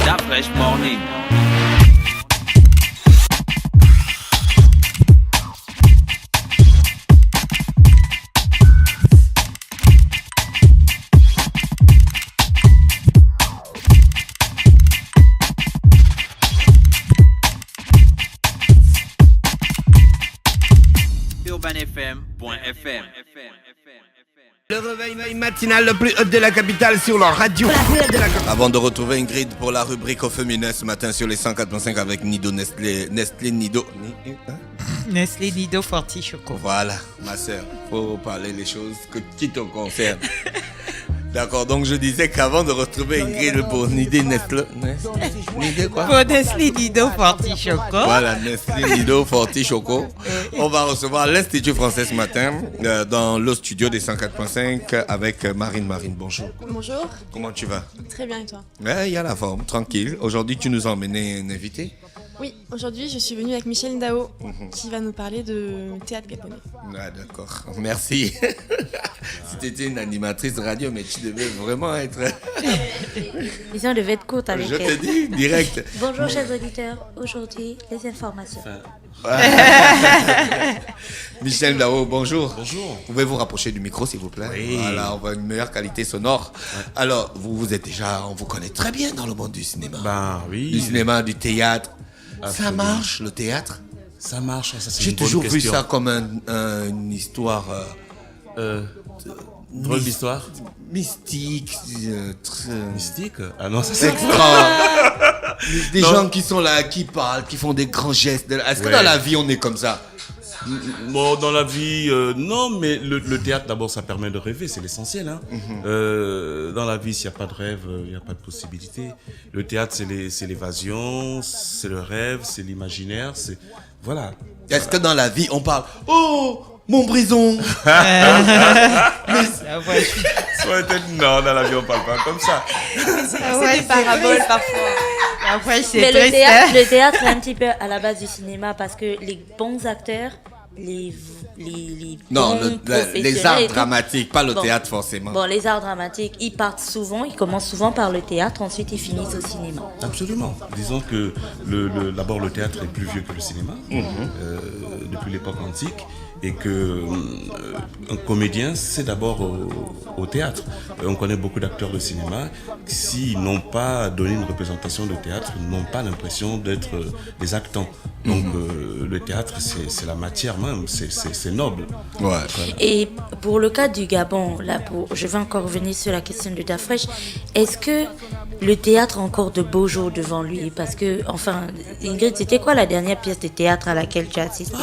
Da Fresh Morning. UrbanFM.fm. Le réveil matinal le plus haut de la capitale sur leur radio. Avant de retrouver Ingrid pour la rubrique au féminin ce matin sur les 104.5 avec Nido Nestlé Nido. Nestlé Nido Forti Choco. Voilà, ma soeur, faut parler les choses qui te concernent. D'accord, donc je disais qu'avant de retrouver Ingrid pour Nido Nestlé. Nido quoi? Pour Nestlé Nido Forti Choco. Voilà, Nestlé Nido Forti Choco. On va recevoir l'Institut français ce matin dans le studio des 104.5 avec Marine. Marine, bonjour. Bonjour. Comment tu vas? Très bien et toi? Ouais, il y a la forme, tranquille. Aujourd'hui, tu nous as emmené un invité? Oui, aujourd'hui je suis venue avec Michel Ndao qui va nous parler de théâtre gabonais. Ah, d'accord, merci. Si tu étais une animatrice radio, mais tu devais vraiment être... L'émission devait être courte avec Je elle. te dis, direct. Bonjour chers auditeurs, aujourd'hui les informations. Michel Ndao, bonjour. Bonjour. Pouvez vous rapprocher du micro s'il vous plaît? Oui. Voilà, on va une meilleure qualité sonore. Ouais. Alors, vous êtes déjà, on vous connaît très bien dans le monde du cinéma. Ben oui. Du cinéma, du théâtre. Absolument. Ça marche, le théâtre? Ça marche, ça c'est J'ai une bonne toujours vu question. ça comme une histoire... drôle d'histoire. Mystique. Mystique? Ah non, ça c'est... Extra. Des gens qui sont là, qui parlent, qui font des grands gestes. Est-ce que dans la vie, on est comme ça? Bon, dans la vie, non, mais le théâtre, d'abord, ça permet de rêver, c'est l'essentiel. Hein. Dans la vie, s'il n'y a pas de rêve, il n'y a pas de possibilité. Le théâtre, c'est l'évasion, c'est le rêve, c'est l'imaginaire, c'est... Voilà. Est-ce que dans la vie, on parle « Oh, mon brison !» Non, dans la vie, on parle pas comme ça. C'est des paraboles parfois. Après, c'est Mais triste. le théâtre est un petit peu à la base du cinéma parce que les bons acteurs, les Non, bons les professionnels arts et tout, dramatiques, pas le bon, théâtre forcément. Bon, les arts dramatiques, ils commencent souvent par le théâtre, ensuite ils finissent au cinéma. Absolument. Disons que d'abord le théâtre est plus vieux que le cinéma, depuis l'époque antique, et que un comédien, c'est d'abord au théâtre. On connaît beaucoup d'acteurs de cinéma qui, s'ils n'ont pas donné une représentation de théâtre, n'ont pas l'impression d'être des acteurs. Donc le théâtre, c'est la matière même, c'est noble. Ouais. Et pour le cas du Gabon, là, je vais encore revenir sur la question de Dafresh. Est-ce que le théâtre a encore de beaux jours devant lui? Parce que, enfin, Ingrid, c'était quoi la dernière pièce de théâtre à laquelle tu as assisté?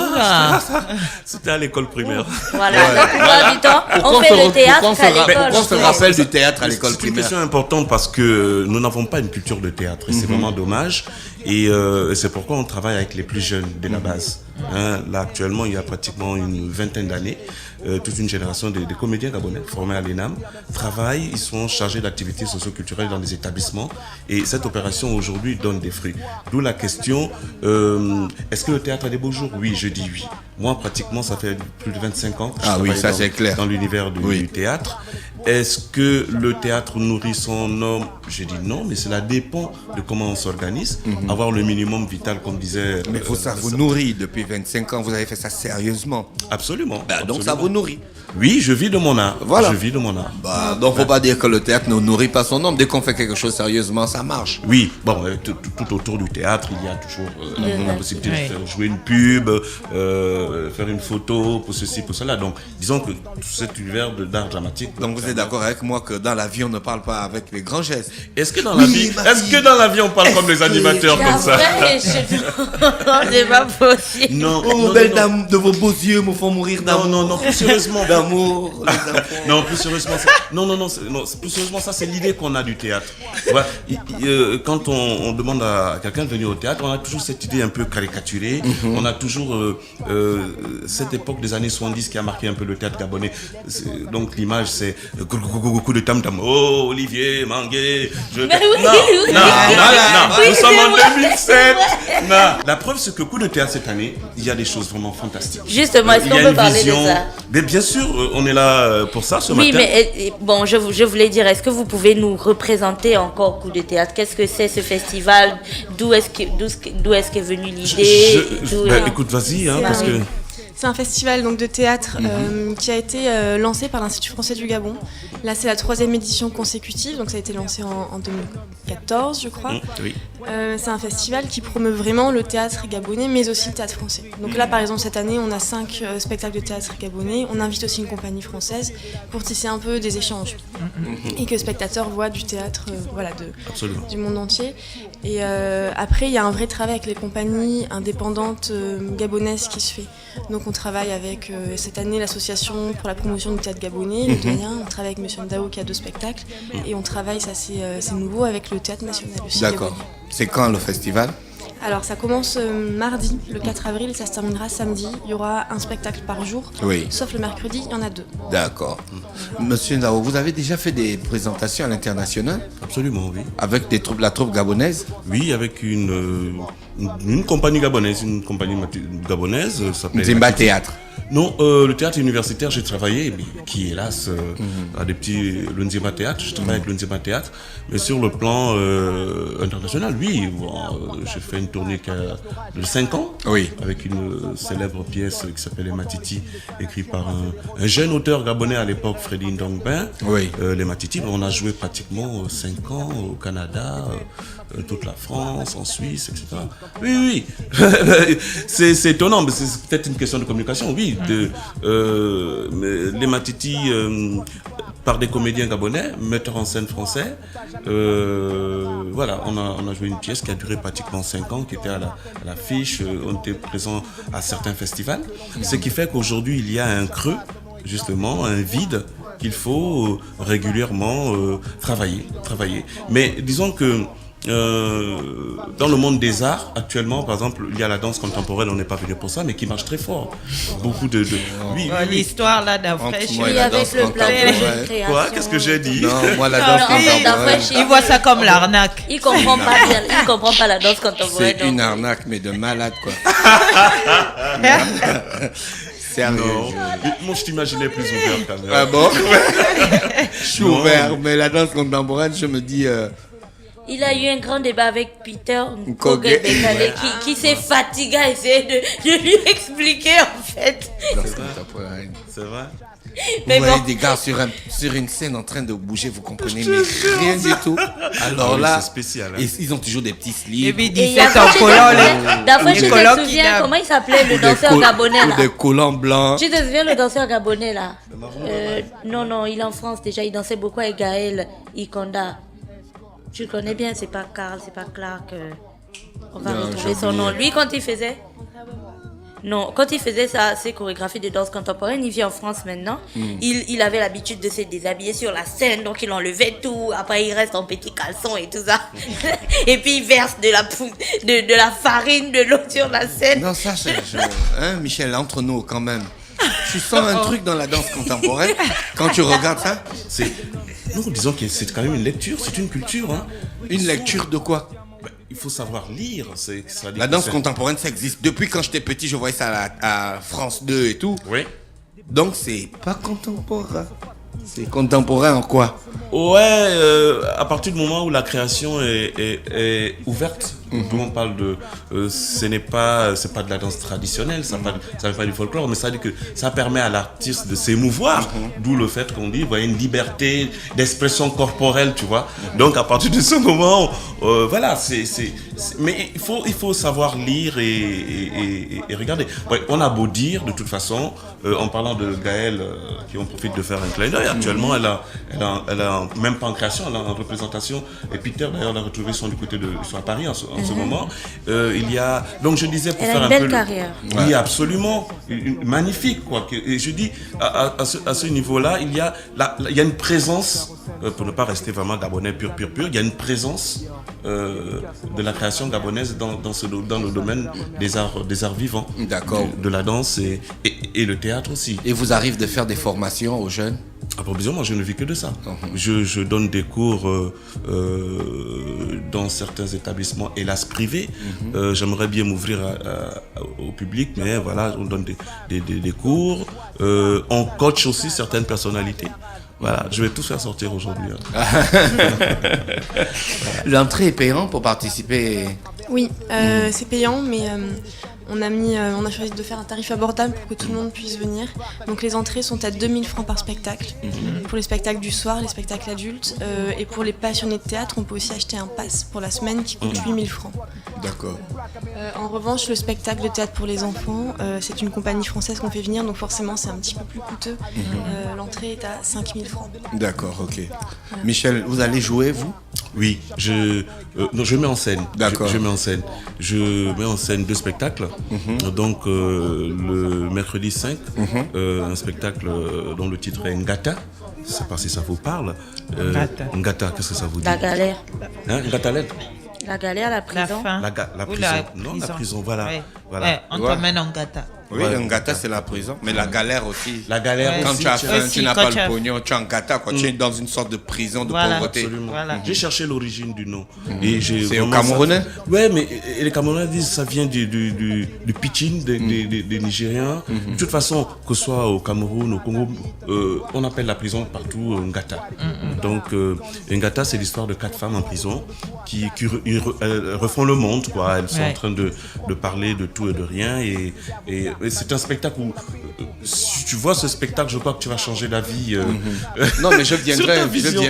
C'était à l'école primaire. Voilà, la plupart du temps, on fait le théâtre qu'à l'école. Pourquoi on se rappelle du théâtre à l'école C'est une primaire? question importante parce que nous n'avons pas une culture de théâtre et c'est vraiment dommage. Et c'est pourquoi on travaille avec les plus jeunes dès la base. Hein, là, actuellement, il y a pratiquement une vingtaine d'années, toute une génération de comédiens gabonais formés à l'ENAM travaillent, ils sont chargés d'activités socio-culturelles dans des établissements et cette opération aujourd'hui donne des fruits. D'où la question, est-ce que le théâtre a des beaux jours? Oui, je dis oui. Moi, pratiquement, ça fait plus de 25 ans que je travaille c'est clair. dans l'univers du théâtre. Est-ce que le théâtre nourrit son homme? Je dis non, mais cela dépend de comment on s'organise. Avoir le minimum vital, comme disait... Mais ça vous nourrit depuis 25 ans, vous avez fait ça sérieusement. Absolument. Donc ça vous nourrit. Oui, je vis de mon art. Voilà. Je vis de mon art. Donc faut pas dire que le théâtre ne nourrit pas son homme. Dès qu'on fait quelque chose sérieusement, ça marche. Oui, bon, tout autour du théâtre, il y a toujours la possibilité de faire jouer une pub, faire une photo, pour ceci, pour cela. Donc, disons que tout cet univers d'art dramatique... Donc vous êtes d'accord avec moi que dans la vie, on ne parle pas avec les grands gestes? Est-ce que dans la vie, on parle comme les animateurs comme ça? C'est pas possible. Non, Oh, belle dame, de vos beaux yeux me font mourir d'amour. Non, plus sérieusement. D'amour, les enfants. Non, plus sérieusement, ça, plus sérieusement, ça c'est l'idée qu'on a du théâtre. Ouais, quand on demande à quelqu'un de venir au théâtre, on a toujours cette idée un peu caricaturée. On a toujours cette époque des années 70 qui a marqué un peu le théâtre gabonais. Donc l'image, c'est coup de tam-tam. Oh, Olivier, Mangué, oui, non, oui. nous sommes en 2007. Non. La preuve, c'est que coup de théâtre cette année, il y a des choses vraiment fantastiques. Justement, est-ce Il y a qu'on peut une parler vision. de ça? Mais bien sûr, on est là pour ça ce Oui, matin. mais bon, je voulais dire, est-ce que vous pouvez nous représenter encore Coup de théâtre? Qu'est-ce que c'est ce festival? D'où est-ce qu'est venue l'idée? Écoute, vas-y, parce que... C'est un festival donc, de théâtre qui a été lancé par l'Institut français du Gabon. Là, c'est la 3e édition consécutive, donc ça a été lancé en 2014, je crois. Oui. C'est un festival qui promeut vraiment le théâtre gabonais, mais aussi le théâtre français. Donc là, par exemple, cette année, on a 5 spectacles de théâtre gabonais. On invite aussi une compagnie française pour tisser un peu des échanges et que le spectateur voit du théâtre du monde entier. Et après, il y a un vrai travail avec les compagnies indépendantes gabonaises qui se fait. Donc on travaille avec cette année l'association pour la promotion du théâtre gabonais, le Doyen. On travaille avec M. Ndao qui a 2 spectacles. Et on travaille, ça c'est nouveau, avec le théâtre national aussi. D'accord. Gabonais. C'est quand le festival? Alors ça commence mardi, le 4 avril, et ça se terminera samedi. Il y aura un spectacle par jour, sauf le mercredi, il y en a 2. D'accord. Monsieur Ndao, vous avez déjà fait des présentations à l'international? Absolument, oui. Avec la troupe gabonaise? Oui, avec une compagnie gabonaise, gabonaise. Zimba Théâtre. Non, le théâtre universitaire, j'ai travaillé, mais qui hélas a des petits le Nzimba Théâtre. Je travaille avec le Nzimba Théâtre, mais sur le plan international, oui. J'ai fait une tournée de 5 ans, avec une célèbre pièce qui s'appelle Les Matiti, écrite par un jeune auteur gabonais à l'époque, Freddy Ndongben. Les Matiti, on a joué pratiquement 5 ans au Canada, toute la France, en Suisse, etc. Oui. c'est étonnant, mais c'est peut-être une question de communication, oui. Les Matiti par des comédiens gabonais, metteurs en scène français. Voilà, on a joué une pièce qui a duré pratiquement 5 ans, qui était à l'affiche, on était présent à certains festivals. Ce qui fait qu'aujourd'hui, il y a un creux, justement, un vide qu'il faut régulièrement travailler. Mais disons que dans le monde des arts, actuellement, par exemple, il y a la danse contemporaine, on n'est pas venu pour ça, mais qui marche très fort. Beaucoup de... Oui. L'histoire là d'Afresh. Oui, avec le plan de création. Quoi? Qu'est-ce que j'ai dit? Non, moi la danse contemporaine. Il voit ça comme l'arnaque. Il comprend pas la danse contemporaine. C'est une arnaque, mais de malade, quoi. Sérieux. Moi, je t'imaginais plus ouvert quand même. Ah bon? Je suis ouvert, mais la danse contemporaine, je me dis... Il a eu un grand débat avec Peter Nkogé Bekale qui s'est fatigué à essayer de lui expliquer en fait. C'est vrai. Mais vous voyez des gars sur une scène en train de bouger, vous comprenez, mais rien du tout. Alors là, c'est spécial. Ils ont toujours des petits slips. Et puis 17 en collant. D'abord, je te souviens, comment il s'appelait le danseur gabonais là? Des collants blancs. Tu te souviens le danseur gabonais là? Non, il est en France déjà, il dansait beaucoup avec Gaël Ikonda. Tu le connais bien, c'est pas Carl, c'est pas Clark. On va retrouver son nom. Lui, quand il faisait ses chorégraphies de danse contemporaine, il vit en France maintenant. Il avait l'habitude de se déshabiller sur la scène, donc il enlevait tout. Après, il reste en petits caleçons et tout ça. Et puis, il verse de la farine, de l'eau sur la scène. Non, ça, Michel, entre nous quand même. Tu sens un truc dans la danse contemporaine quand tu regardes ça? Nous disons que c'est quand même une lecture, c'est une culture. Hein. Une lecture de quoi? Il faut savoir lire. La danse contemporaine, ça existe. Depuis quand j'étais petit, je voyais ça à France 2 et tout. Oui. Donc c'est pas contemporain. C'est contemporain en quoi? Ouais, à partir du moment où la création est ouverte, tout le monde parle de... c'est pas de la danse traditionnelle, ça n'est pas du folklore, mais ça dit que ça permet à l'artiste de s'émouvoir, d'où le fait qu'on dit, il y a une liberté d'expression corporelle, tu vois. Donc à partir de ce moment, voilà, mais il faut savoir lire et regarder. Ouais, on a beau dire, de toute façon, en parlant de Gaëlle, qui on profite de faire un clin d'œil, actuellement, elle a même pas en création, elle a en représentation. Et Peter, d'ailleurs, l'a retrouvé ils sont à Paris en ce moment. Il y a, donc je disais, pour elle faire a un une peu... belle carrière. Oui, absolument. Magnifique, quoi. Et je dis, à ce niveau-là, il y a une présence pour ne pas rester vraiment gabonais pur. Il y a une présence de la création gabonaise dans le domaine des arts vivants. D'accord. De la danse et le théâtre aussi. Et vous arrivez de faire des formations aux jeunes? Moi je ne vis que de ça. Je donne des cours dans certains établissements, hélas privés. J'aimerais bien m'ouvrir au public, mais voilà, on donne des cours. On coach aussi certaines personnalités. Voilà, je vais tout faire sortir aujourd'hui. L'entrée est payante pour participer? Oui, c'est payant, mais on a choisi de faire un tarif abordable pour que tout le monde puisse venir. Donc les entrées sont à 2 000 francs par spectacle, pour les spectacles du soir, les spectacles adultes. Et pour les passionnés de théâtre, on peut aussi acheter un pass pour la semaine qui coûte 8 000 francs. D'accord. En revanche, le spectacle de théâtre pour les enfants, c'est une compagnie française qu'on fait venir, donc forcément c'est un petit peu plus coûteux. L'entrée est à 5 000 francs. D'accord, ok. Voilà. Michel, vous allez jouer, vous? Oui, je mets en scène. D'accord. Je mets en scène. Je mets en scène 2 spectacles. Donc le mercredi 5, un spectacle dont le titre est Ngata. Je ne sais pas si ça vous parle. Ngata, qu'est-ce que ça vous dit? La galère. Hein, Ngata l'aide? La galère, la prison. La prison. Non, la prison, voilà. Ouais. Voilà. Ouais, on t'emmène en gata. Oui, Ouais. un gata, c'est la prison. Mais la galère aussi. La galère Quand aussi. tu as faim, Aussi, tu n'as quand pas tu le as- pognon, tu es en gata, quoi. Tu es dans une sorte de prison de Voilà. pauvreté. Absolument. Voilà. J'ai cherché l'origine du nom. Et C'est au Camerounais? Ouais, mais et les Camerounais disent que ça vient du pitching des Nigériens. De toute façon, que ce soit au Cameroun, au Congo, on appelle la prison partout Ngata. Donc, Ngata, c'est l'histoire de 4 femmes en prison qui refont le monde, quoi. Elles sont en train de parler de tout et de rien. Et c'est un spectacle où, si tu vois ce spectacle, je crois que tu vas changer d'avis. Non, mais je viendrai, Sur ta vision.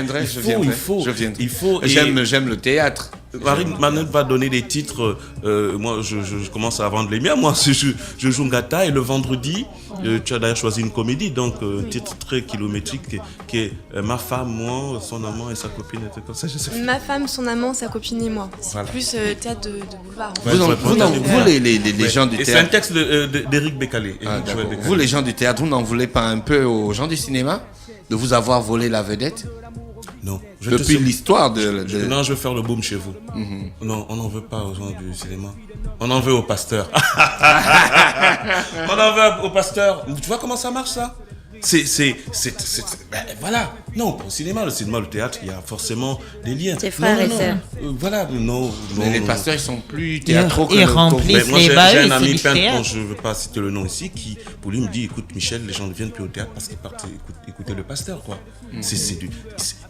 Il faut. J'aime le théâtre. Marine va donner des titres. Moi, je commence à vendre les miens. Moi, je joue Ngata et le vendredi, tu as d'ailleurs choisi une comédie, donc titre très kilométrique qui est Ma femme, moi, son amant et sa copine, et tout comme ça. Je sais. Ma femme, son amant, sa copine et moi. C'est Voilà. plus théâtre de boulevard. Vous, les gens du Et c'est un théâtre. texte d'Éric Bécalé. Ah, d'accord. Vous, les gens du théâtre, vous n'en voulez pas un peu aux gens du cinéma de vous avoir volé la vedette? Non. Depuis l'histoire Non, je vais faire le boom chez vous. Non, on n'en veut pas aux gens du cinéma. On en veut au pasteur. On en veut au pasteur. Tu vois comment ça marche, ça? Voilà. Non, au cinéma, le théâtre, il y a forcément des liens. C'est frères et sœurs. Voilà, non. Mais les pasteurs, ils sont plus théâtraux que Ils le remplissent Mais moi, les j'ai balles et un c'est ami du peintre, théâtre. dont je ne veux pas citer le nom ici, qui, pour lui, me dit, écoute, Michel, les gens ne viennent plus au théâtre parce qu'ils partent écouter le pasteur, quoi. Il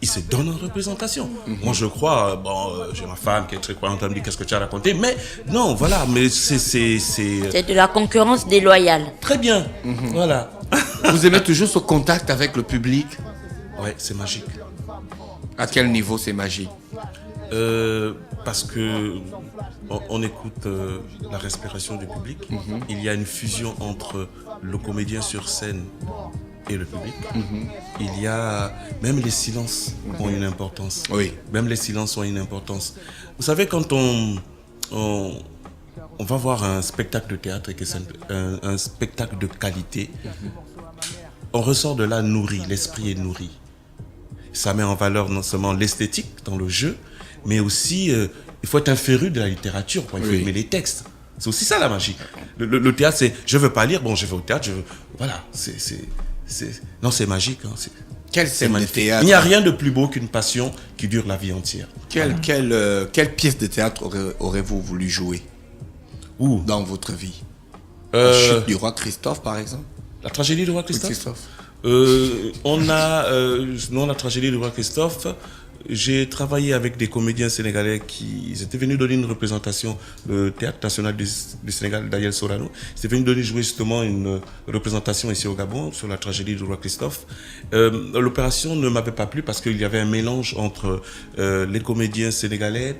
se donne en représentation. Moi, je crois, j'ai ma femme qui est très croyante, elle me dit, qu'est-ce que tu as raconté? Mais non, voilà, mais c'est C'est de la concurrence déloyale. très bien. Voilà. Vous aimez toujours ce contact avec le public? Ouais, c'est magique. À quel niveau c'est magique? Parce que on écoute la respiration du public. Il y a une fusion entre le comédien sur scène et le public. Il y a même les silences ont une importance. Oui. Même les silences ont une importance. Vous savez, quand on va voir un spectacle de théâtre et que c'est un spectacle de qualité, on ressort de là nourri, l'esprit est nourri. Ça met en valeur non seulement l'esthétique dans le jeu, mais aussi il faut être un féru de la littérature, il faut aimer les textes. C'est aussi ça la magie. Le théâtre, c'est je veux pas lire, bon je vais au théâtre, voilà, non, c'est magique. Hein, Quelle scène de magnifique. théâtre? Il n'y a rien de plus beau qu'une passion qui dure la vie entière. Quelle pièce de théâtre aurez-vous voulu jouer dans votre vie? La chute du roi Christophe, par exemple? La tragédie du roi Christophe. La tragédie du roi Christophe, j'ai travaillé avec des comédiens sénégalais qui étaient venus donner une représentation, le Théâtre National du Sénégal d'Ariel Sorano. Ils étaient venus jouer justement une représentation ici au Gabon sur la tragédie du roi Christophe. L'opération ne m'avait pas plu parce qu'il y avait un mélange entre les comédiens sénégalais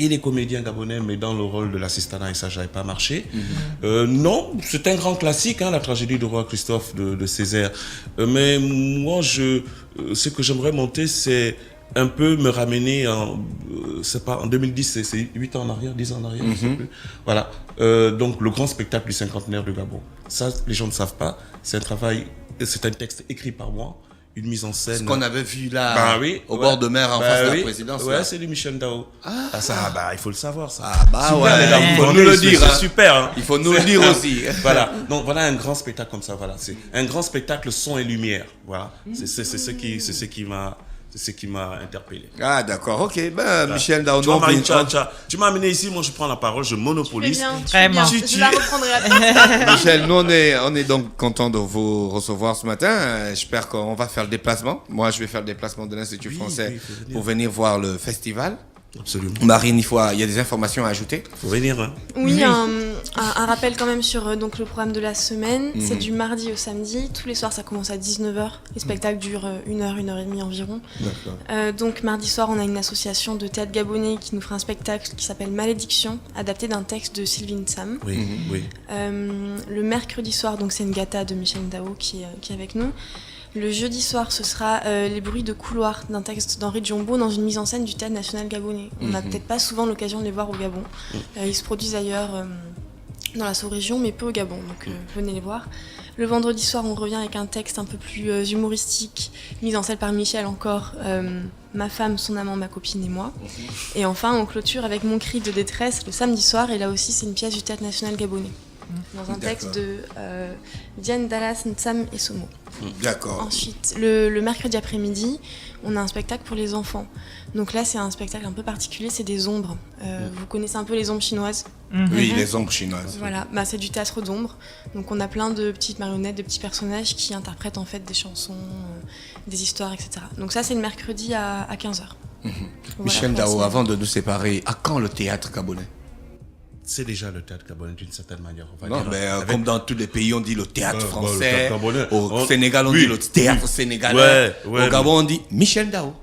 et les comédiens gabonais, mais dans le rôle de l'assistanat, et ça n'avait pas marché. Non, c'est un grand classique, hein, la tragédie du roi Christophe de Césaire. Mais moi, ce que j'aimerais monter, c'est un peu me ramener en 2010, c'est 8 ans en arrière, 10 ans en arrière, je sais plus. Voilà. Donc, le grand spectacle du cinquantenaire du Gabon. Ça, les gens ne savent pas. C'est un texte écrit par moi. une mise en scène. Ce qu'on avait vu là, au bord de mer en face de la présidence. Ouais, c'est du Michel Ndao. Ça, il faut le savoir, ça. Il faut nous le dire. C'est super. Hein. Il faut nous le dire aussi. Voilà. Donc, voilà un grand spectacle comme ça. Voilà. C'est un grand spectacle son et lumière. Voilà. C'est ce qui m'a interpellé. Ah, d'accord. Ok. Michel Ndao. Tu m'as amené ici, moi je prends la parole, je monopolise. Vraiment. Je la reprendrai après. Michel, nous on est donc content de vous recevoir ce matin. J'espère qu'on va faire le déplacement. Moi, je vais faire le déplacement de l'Institut français pour venir voir le festival. Absolument. Marine, il y a des informations à ajouter. Faut venir. Hein. Oui, un rappel quand même sur donc, le programme de la semaine. C'est du mardi au samedi. Tous les soirs, ça commence à 19h. Les spectacles durent 1h et demie environ. Donc mardi soir, on a une association de théâtre gabonais qui nous fera un spectacle qui s'appelle Malédiction, adapté d'un texte de Sylvie Nsam. Oui. Le mercredi soir, donc c'est une gata de Michel Ndao qui est avec nous. Le jeudi soir, ce sera Les bruits de couloir d'un texte d'Henri Djombo dans une mise en scène du Théâtre national gabonais. On n'a peut-être pas souvent l'occasion de les voir au Gabon. Ils se produisent ailleurs dans la sous-région, mais peu au Gabon, donc venez les voir. Le vendredi soir, on revient avec un texte un peu plus humoristique, mise en scène par Michel encore, Ma femme, son amant, ma copine et moi. Et enfin, on clôture avec Mon cri de détresse le samedi soir, et là aussi, c'est une pièce du Théâtre national gabonais. Dans un texte de Diane Dallas, Nsam et Somo. D'accord. Ensuite, le mercredi après-midi, on a un spectacle pour les enfants. Donc là, c'est un spectacle un peu particulier, c'est des ombres. Vous connaissez un peu les ombres chinoises ? Oui, les ombres chinoises. Voilà, c'est du théâtre d'ombres. Donc on a plein de petites marionnettes, de petits personnages qui interprètent en fait des chansons, des histoires, etc. Donc ça, c'est le mercredi à 15h. Voilà, Michel Ndao, avant de nous séparer, à quand le théâtre gabonais ? C'est déjà le théâtre gabonais d'une certaine manière. Comme dans tous les pays, on dit le théâtre français. Le théâtre au Sénégal, on dit le théâtre sénégalais. Au Gabon, on dit Michel Ndao.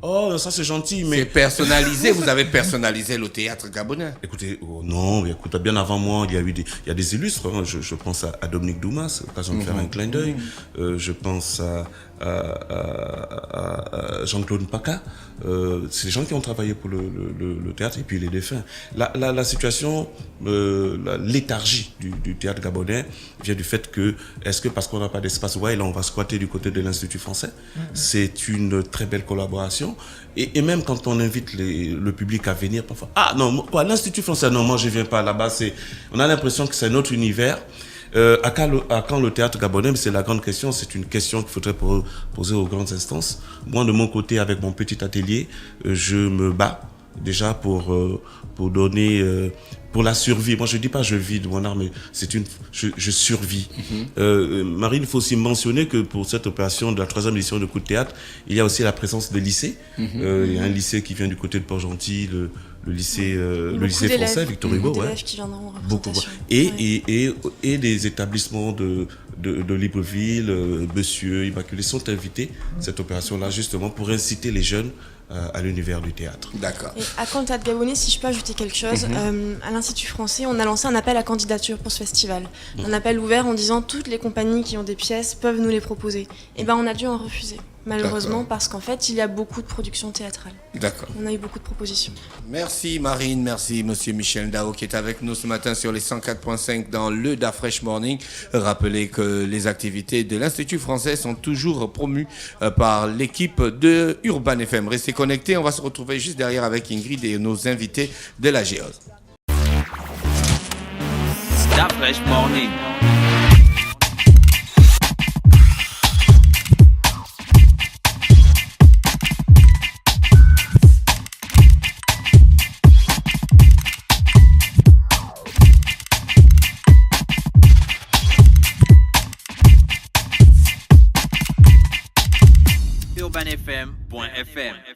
Oh, ça c'est gentil, mais... C'est personnalisé, vous avez personnalisé le théâtre gabonais. Écoutez, bien avant moi, il y a des illustres. Hein. Je pense à Dominique Doumas, c'est l'occasion de faire un clin d'œil. Je pense à Jean-Claude Mpaka. C'est des gens qui ont travaillé pour le théâtre et puis les défunts. La situation, la léthargie du théâtre gabonais vient du fait que, est-ce que parce qu'on n'a pas d'espace, là on va squatter du côté de l'Institut français. C'est une très belle collaboration. Et même quand on invite le public à venir, parfois, l'Institut français, non, moi je viens pas là-bas, on a l'impression que c'est notre univers. À quand le théâtre gabonais, c'est la grande question, c'est une question qu'il faudrait poser aux grandes instances. Moi, de mon côté, avec mon petit atelier, je me bats déjà pour donner... pour la survie. Moi, je ne dis pas je vis de mon art, mais je survis. Marine, il faut aussi mentionner que pour cette opération de la 3e édition de Coup de théâtre, il y a aussi la présence de lycées. Il y a un lycée qui vient du côté de Port-Gentil, le lycée français, Victor Hugo. Qui viendront en beaucoup. représentation. Et des établissements de Libreville, Bessieux, Immaculée sont invités à cette opération-là, justement, pour inciter les jeunes à l'univers du théâtre. D'accord. Et à quand le théâtre gabonais, si je peux ajouter quelque chose, à l'Institut français, on a lancé un appel à candidature pour ce festival. Un appel ouvert en disant toutes les compagnies qui ont des pièces peuvent nous les proposer. Et on a dû en refuser, malheureusement, parce qu'en fait, il y a beaucoup de productions théâtrales. D'accord. On a eu beaucoup de propositions. Merci Marine, merci Monsieur Michel Ndao qui est avec nous ce matin sur les 104.5 dans le Da Fresh Morning. Rappelez que les activités de l'Institut français sont toujours promues par l'équipe de Urban FM. Restez connectés, on va se retrouver juste derrière avec Ingrid et nos invités de la Géose. Da Fresh Morning. UrbanFM.fm